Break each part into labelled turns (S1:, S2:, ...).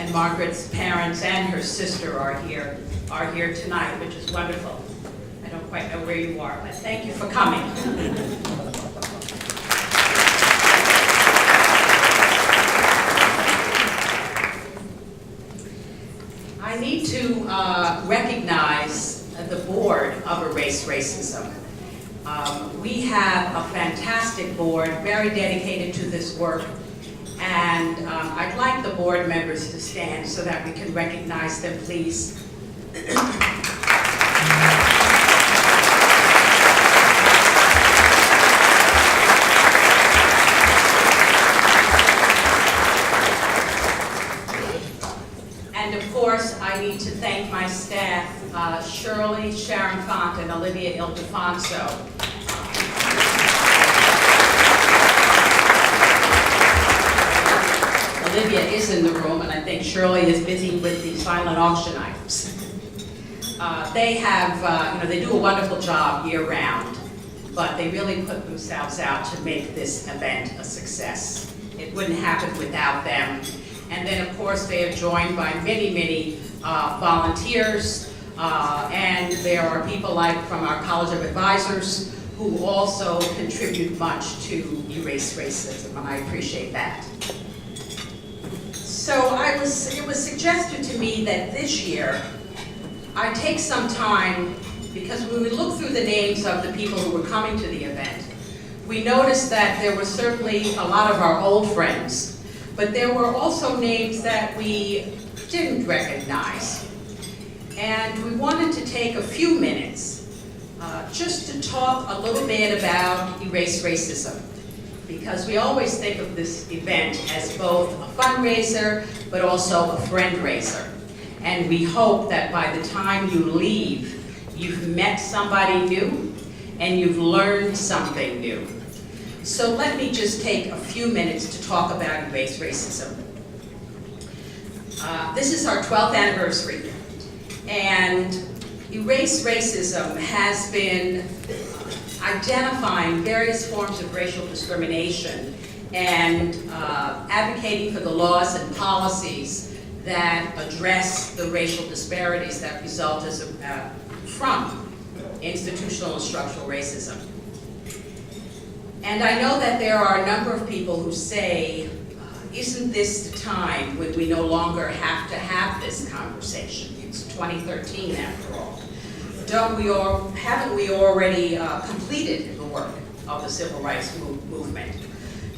S1: and Margaret's parents and her sister are here tonight, which is wonderful. I don't quite know where you are, but thank you for coming. I need to recognize the board of Erase Racism. We have a fantastic board, very dedicated to this work, and I'd like the board members to stand so that we can recognize them, please. And of course, I need to thank my staff, Shirley, Sharon Font, and Olivia Ildefonso. Olivia is in the room, and I think Shirley is busy with the silent auction items. They have, they do a wonderful job year-round, but they really put themselves out to make this event a success. It wouldn't happen without them. And then, of course, they are joined by many, many volunteers, and there are people like from our College of Advisors who also contribute much to Erase Racism, and I appreciate that. So it was suggested to me that this year I take some time, because when we look through the names of the people who were coming to the event, we noticed that there were certainly a lot of our old friends, but there were also names that we didn't recognize. And we wanted to take a few minutes just to talk a little bit about Erase Racism, because we always think of this event as both a fundraiser, but also a friend-raiser. And we hope that by the time you leave, you've met somebody new, and you've learned something new. So let me just take a few minutes to talk about Erase Racism. This is our 12th anniversary, and Erase Racism has been identifying various forms of racial discrimination and advocating for the laws and policies that address the racial disparities that result from institutional and structural racism. And I know that there are a number of people who say, isn't this the time when we no longer have to have this conversation? It's 2013 after all. Haven't we already completed the work of the civil rights movement?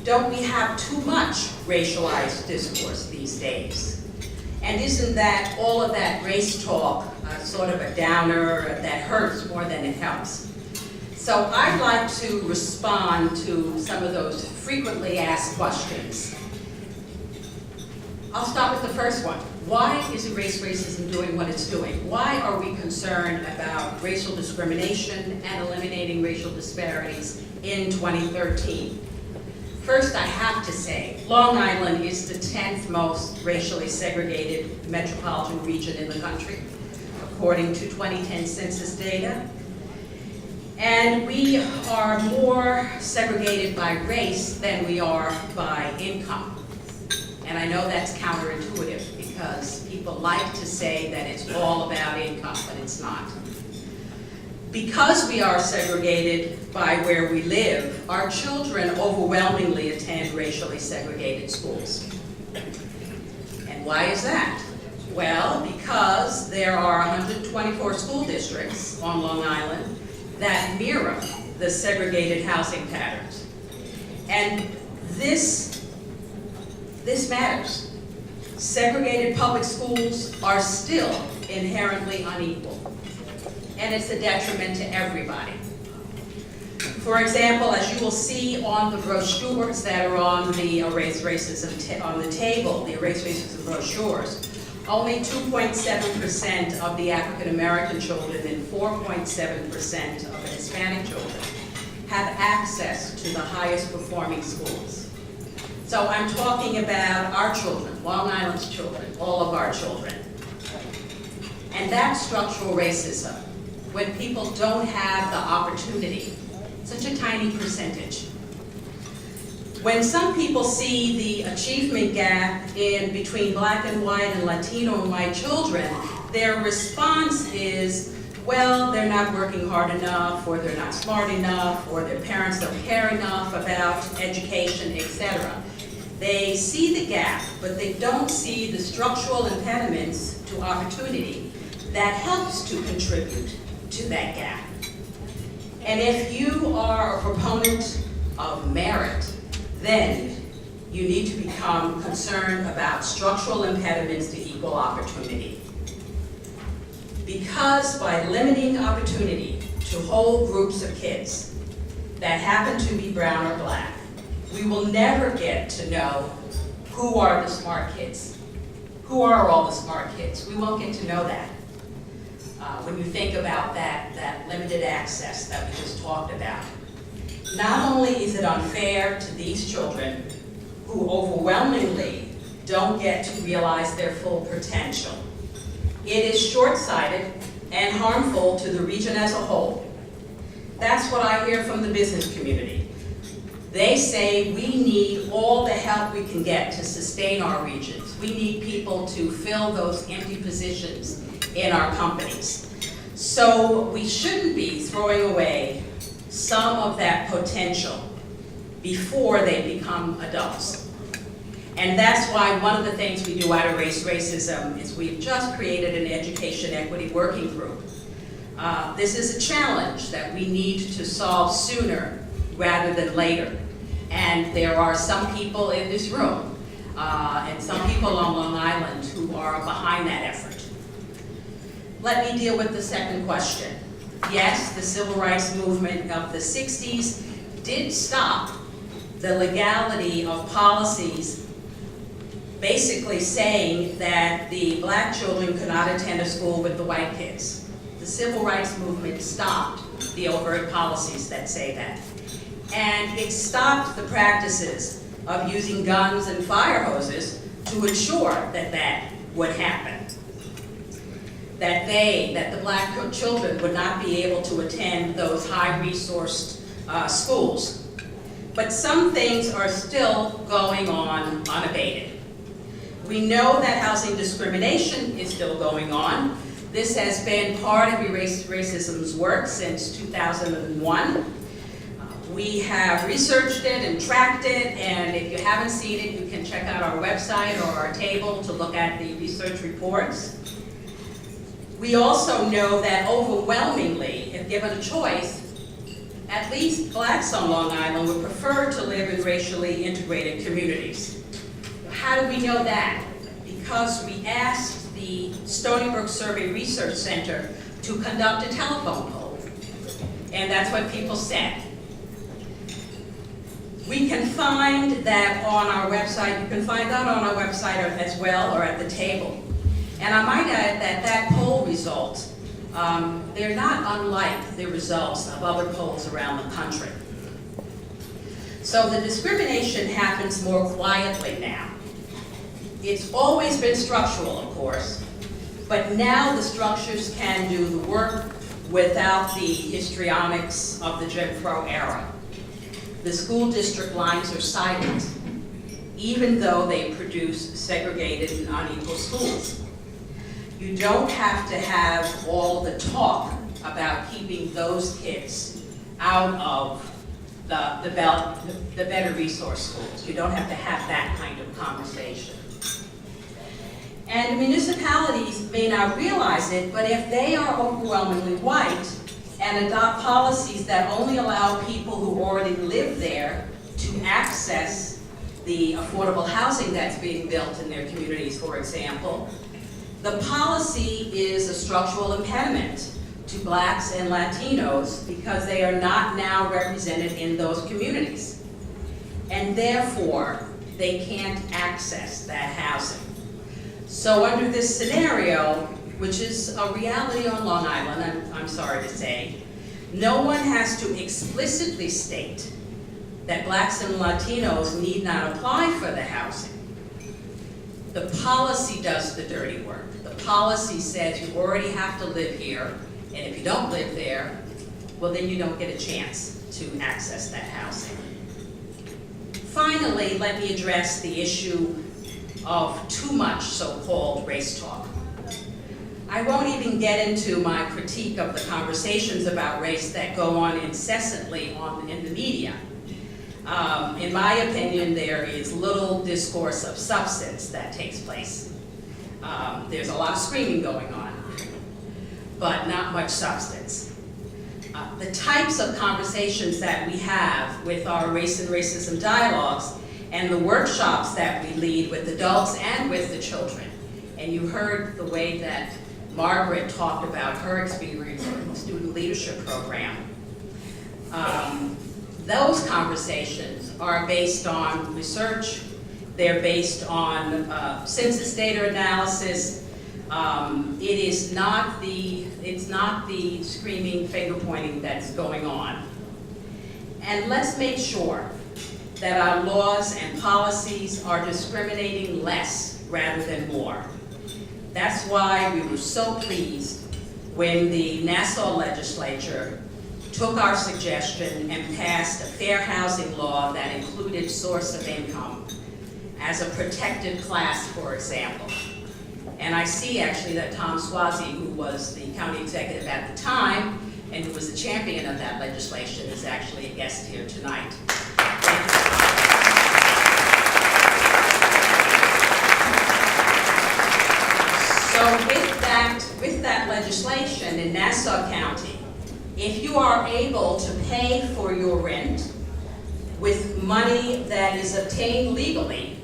S1: Don't we have too much racialized discourse these days? And isn't that all of that race talk sort of a downer that hurts more than it helps? So I'd like to respond to some of those frequently asked questions. I'll start with the first one. Why is Erase Racism doing what it's doing? Why are we concerned about racial discrimination and eliminating racial disparities in 2013? First, I have to say, Long Island is the 10th most racially segregated metropolitan region in the country, according to 2010 census data. And we are more segregated by race than we are by income. And I know that's counterintuitive because people like to say that it's all about income, but it's not. Because we are segregated by where we live, our children overwhelmingly attend racially segregated schools. And why is that? Well, because there are 124 school districts on Long Island that mirror the segregated housing patterns. And this matters. Segregated public schools are still inherently unequal, and it's a detriment to everybody. For example, as you will see on the brochures that are on the Erase Racism on the table, the Erase Racism brochures, only 2.7% of the African American children and 4.7% of the Hispanic children have access to the highest performing schools. So I'm talking about our children, Long Island's children, all of our children. And that's structural racism, when people don't have the opportunity, such a tiny percentage. When some people see the achievement gap in between black and white and Latino and white children, their response is, well, they're not working hard enough, or they're not smart enough, or their parents don't care enough about education, etc. They see the gap, but they don't see the structural impediments to opportunity that helps to contribute to that gap. And if you are a proponent of merit, then you need to become concerned about structural impediments to equal opportunity. Because by limiting opportunity to whole groups of kids that happen to be brown or black, we will never get to know who are the smart kids. Who are all the smart kids? We won't get to know that. When you think about that limited access that we just talked about. Not only is it unfair to these children who overwhelmingly don't get to realize their full potential, it is short-sighted and harmful to the region as a whole. That's what I hear from the business community. They say we need all the help we can get to sustain our regions. We need people to fill those empty positions in our companies. So we shouldn't be throwing away some of that potential before they become adults. And that's why one of the things we do out of Race Racism is we've just created an education equity working group. This is a challenge that we need to solve sooner rather than later. And there are some people in this room and some people on Long Island who are behind that effort. Let me deal with the second question. Yes, the civil rights movement of the 60s did stop the legality of policies basically saying that the black children could not attend a school with the white kids. The civil rights movement stopped the overt policies that say that. And it stopped the practices of using guns and fire hoses to ensure that that would happen. That the black children would not be able to attend those high-resourced schools. But some things are still going on unabated. We know that housing discrimination is still going on. This has been part of racism's work since 2001. We have researched it and tracked it, and if you haven't seen it, you can check out our website or our table to look at the research reports. We also know that overwhelmingly, if given a choice, at least blacks on Long Island would prefer to live in racially integrated communities. How do we know that? Because we asked the Stony Brook Survey Research Center to conduct a telephone poll, and that's what people said. We can find that on our website. You can find that on our website as well, or at the table. And I might add that that poll result, they're not unlike the results of other polls around the country. So the discrimination happens more quietly now. It's always been structural, of course, but now the structures can do the work without the histrionics of the Jim Crow era. The school district lines are silent, even though they produce segregated and unequal schools. You don't have to have all the talk about keeping those kids out of the better resource schools. You don't have to have that kind of conversation. And municipalities may not realize it, but if they are overwhelmingly white and adopt policies that only allow people who already live there to access the affordable housing that's being built in their communities, for example, the policy is a structural impediment to blacks and Latinos because they are not now represented in those communities. And therefore, they can't access that housing. So under this scenario, which is a reality on Long Island, I'm sorry to say, no one has to explicitly state that blacks and Latinos need not apply for the housing. The policy does the dirty work. The policy says you already have to live here, and if you don't live there, well then you don't get a chance to access that housing. Finally, let me address the issue of too much so-called race talk. I won't even get into my critique of the conversations about race that go on incessantly in the media. In my opinion, there is little discourse of substance that takes place. There's a lot of screaming going on, but not much substance. The types of conversations that we have with our race and racism dialogues and the workshops that we lead with adults and with the children, and you heard the way that Margaret talked about her experience in the student leadership program. Those conversations are based on research, they're based on census data analysis. It's not the screaming finger pointing that's going on. And let's make sure that our laws and policies are discriminating less rather than more. That's why we were so pleased when the Nassau legislature took our suggestion and passed a fair housing law that included source of income as a protected class, for example. And I see actually that Tom Swazi, who was the county executive at the time and who was the champion of that legislation, is actually a guest here tonight. So with that legislation in Nassau County, if you are able to pay for your rent with money that is obtained legally,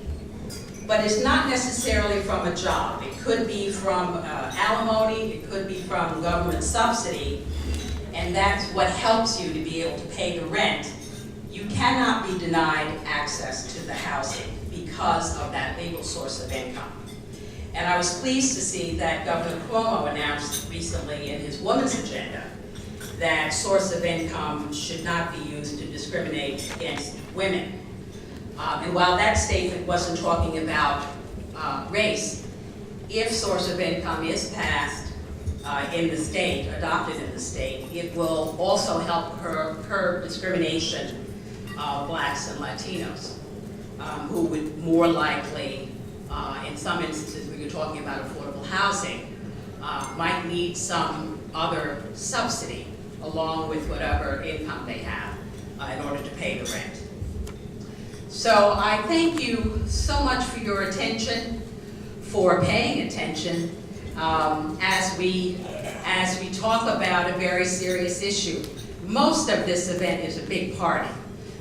S1: but it's not necessarily from a job. It could be from alimony, it could be from government subsidy, and that's what helps you to be able to pay the rent. You cannot be denied access to the housing because of that legal source of income. And I was pleased to see that Governor Cuomo announced recently in his Women's Agenda that source of income should not be used to discriminate against women. And while that statement wasn't talking about race, if source of income is passed in the state, adopted in the state, it will also help curb discrimination of blacks and Latinos, who would more likely, in some instances where you're talking about affordable housing, might need some other subsidy along with whatever income they have in order to pay the rent. So I thank you so much for your attention, for paying attention as we talk about a very serious issue. Most of this event is a big party,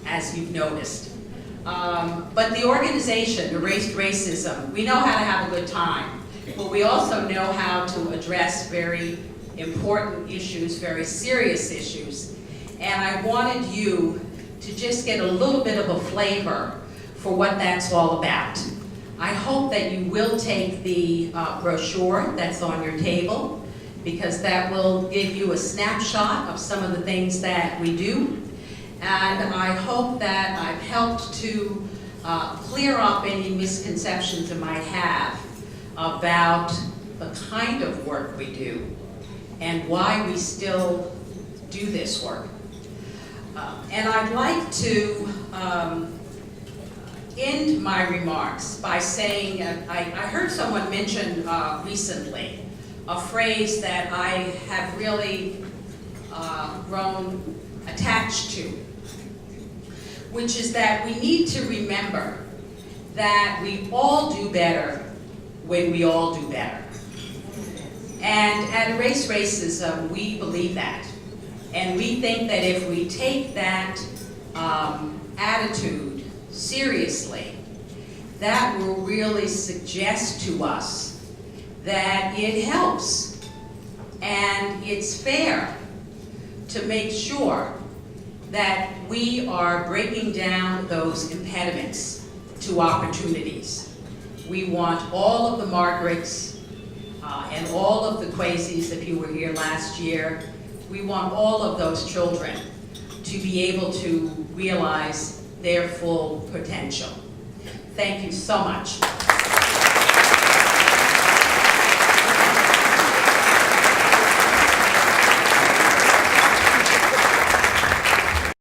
S1: as you've noticed. But the organization, Erased Racism, we know how to have a good time, but we also know how to address very important issues, very serious issues. And I wanted you to just get a little bit of a flavor for what that's all about. I hope that you will take the brochure that's on your table, because that will give you a snapshot of some of the things that we do. And I hope that I've helped to clear up any misconceptions you might have about the kind of work we do and why we still do this work. And I'd like to end my remarks by saying, I heard someone mention recently a phrase that I have really grown attached to, which is that we need to remember that we all do better when we all do better. And at Erased Racism, we believe that. And we think that if we take that attitude seriously, that will really suggest to us that it helps and it's fair to make sure that we are breaking down those impediments to opportunities. We want all of the Margarets and all of the Kwesi's, if you were here last year, we want all of those children to be able to realize their full potential. Thank you so much.